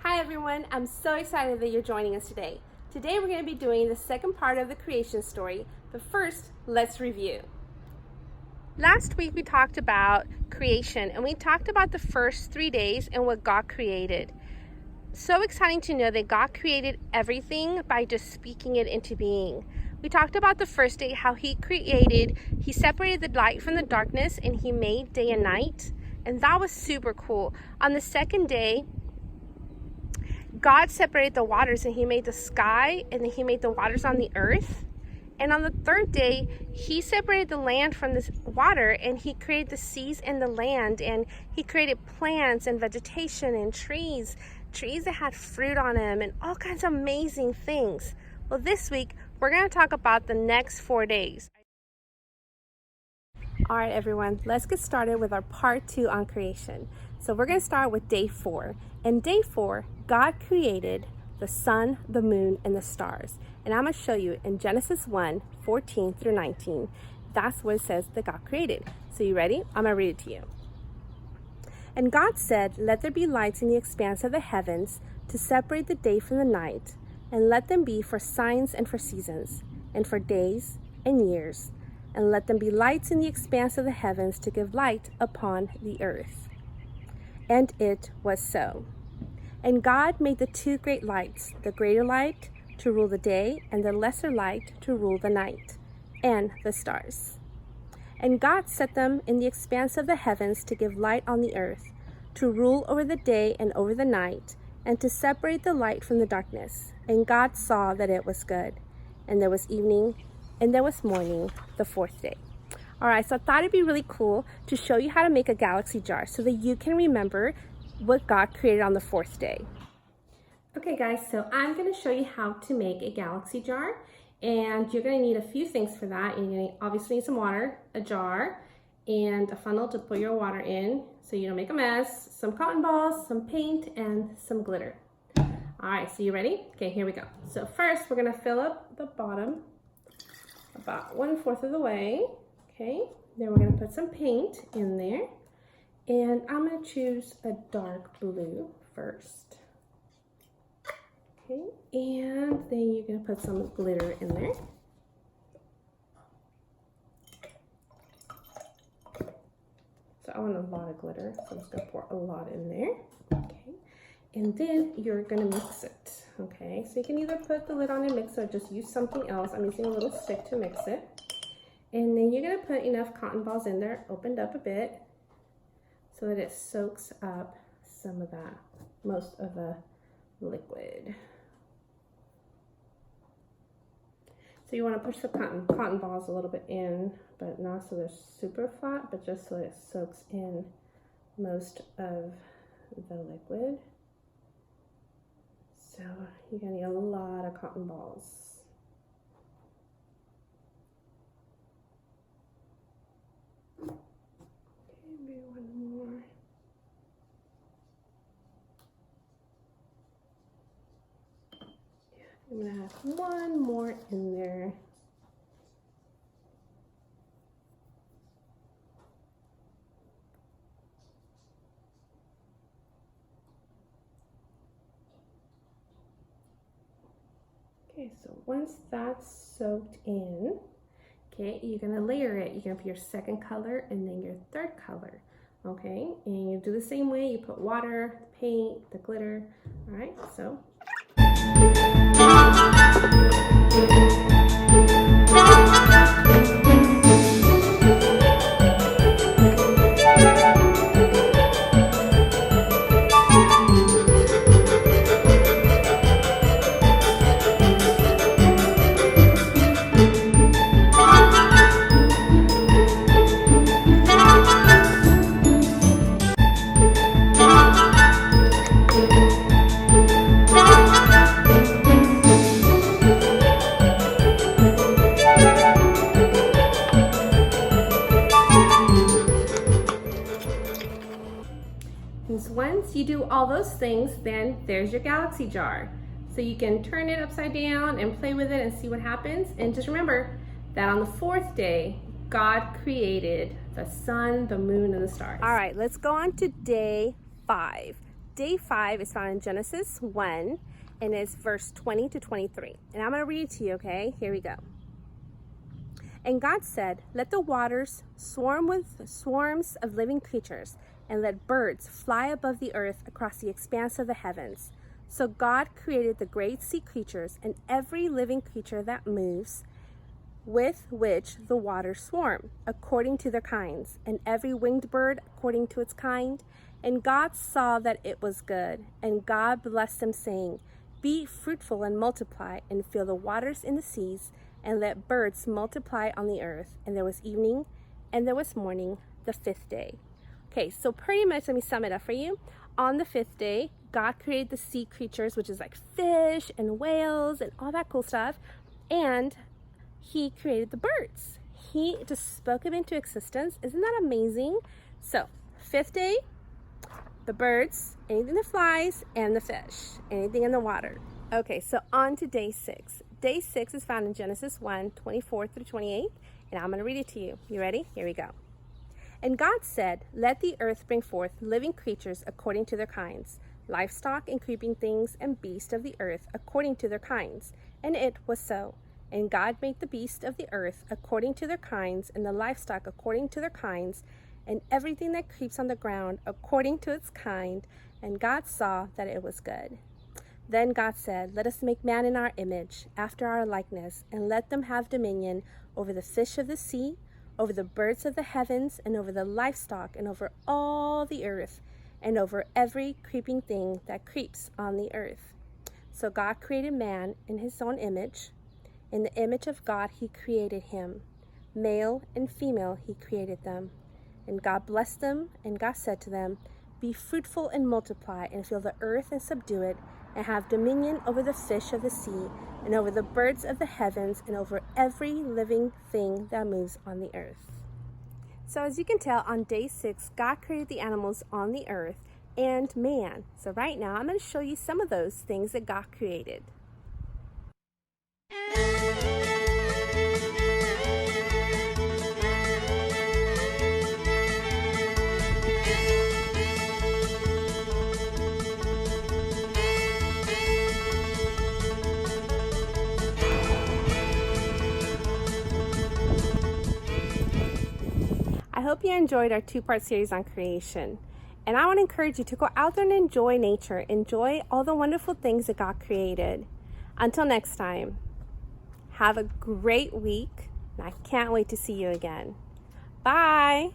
Hi everyone, I'm so excited that you're joining us today. Today we're going to be doing the second part of the creation story, but first, let's review. Last week we talked about creation and we talked about the first 3 days and what God created. So exciting to know that God created everything by just speaking it into being. We talked about the first day, how He separated the light from the darkness and He made day and night. And that was super cool. On the second day, God separated the waters and He made the sky and then He made the waters on the earth. And on the third day, He separated the land from the water and He created the seas and the land, and He created plants and vegetation and trees that had fruit on them and all kinds of amazing things. Well, this week, we're going to talk about the next 4 days. All right, everyone, let's get started with our part 2 on creation. So we're going to start with day 4. In day 4, God created the sun, the moon, and the stars. And I'm going to show you in Genesis 1:14 through 19. That's what it says that God created. So you ready? I'm going to read it to you. And God said, "Let there be lights in the expanse of the heavens to separate the day from the night, and let them be for signs and for seasons, and for days and years. And let them be lights in the expanse of the heavens to give light upon the earth." And it was so. And God made the 2 great lights, the greater light to rule the day, and the lesser light to rule the night, and the stars. And God set them in the expanse of the heavens to give light on the earth, to rule over the day and over the night, and to separate the light from the darkness. And God saw that it was good. And there was evening, and there was morning, the 4th day. All right, so I thought it'd be really cool to show you how to make a galaxy jar so that you can remember what God created on the 4th day. Okay guys, so I'm going to show you how to make a galaxy jar, and you're going to need a few things for that. You're going to obviously need some water, a jar, and a funnel to put your water in so you don't make a mess, some cotton balls, some paint, and some glitter. All right, so you ready? Okay, here we go. So first we're going to fill up the bottom about 1/4 of the way. Okay, then we're going to put some paint in there, and I'm going to choose a dark blue first. Okay, and then you're going to put some glitter in there. So I want a lot of glitter, so I'm just going to pour a lot in there. Okay, and then you're going to mix it. Okay, so you can either put the lid on and mix it or just use something else. I'm using a little stick to mix it. And then you're going to put enough cotton balls in there, opened up a bit, so that it soaks up some of that, most of the liquid. So you want to push the cotton balls a little bit in, but not so they're super flat, but just so it soaks in most of the liquid. So you're going to need a lot of cotton balls. Maybe one more. I'm going to have one more in there. Okay, so once that's soaked in, okay, you're going to layer it. You're going to put your second color and then your third color. Okay, and you do the same way. You put water, paint, the glitter. All right, so. Once you do all those things, then there's your galaxy jar. So you can turn it upside down and play with it and see what happens. And just remember that on the 4th day, God created the sun, the moon, and the stars. All right, let's go on to day 5. day 5 is found in Genesis 1 and it's verse 20 to 23. And I'm going to read it to you, okay? Here we go. And God said, "Let the waters swarm with swarms of living creatures, and let birds fly above the earth across the expanse of the heavens." So God created the great sea creatures and every living creature that moves, with which the waters swarm, according to their kinds, and every winged bird according to its kind. And God saw that it was good. And God blessed them, saying, "Be fruitful and multiply, and fill the waters in the seas, and let birds multiply on the earth." And there was evening, and there was morning, the 5th day. Okay, so pretty much, let me sum it up for you. On the 5th day, God created the sea creatures, which is like fish and whales and all that cool stuff. And he created the birds. He just spoke them into existence. Isn't that amazing? So, 5th day, the birds, anything that flies, and the fish, anything in the water. Okay, so on to day 6. Day 6 is found in Genesis 1, 24 through 28, and I'm going to read it to you. You ready? Here we go. And God said, "Let the earth bring forth living creatures according to their kinds, livestock and creeping things and beasts of the earth according to their kinds." And it was so. And God made the beasts of the earth according to their kinds, and the livestock according to their kinds, and everything that creeps on the ground according to its kind. And God saw that it was good. Then God said, "Let us make man in our image, after our likeness, and let them have dominion over the fish of the sea, over the birds of the heavens, and over the livestock, and over all the earth, and over every creeping thing that creeps on the earth." So God created man in his own image. In the image of God he created him. Male and female he created them. And God blessed them, and God said to them, "Be fruitful and multiply, and fill the earth and subdue it, and have dominion over the fish of the sea, and over the birds of the heavens, and over every living thing that moves on the earth." So as you can tell, on day 6, God created the animals on the earth and man. So right now, I'm going to show you some of those things that God created. I hope you enjoyed our 2-part series on creation. And I want to encourage you to go out there and enjoy nature. Enjoy all the wonderful things that God created. Until next time, have a great week. And I can't wait to see you again. Bye.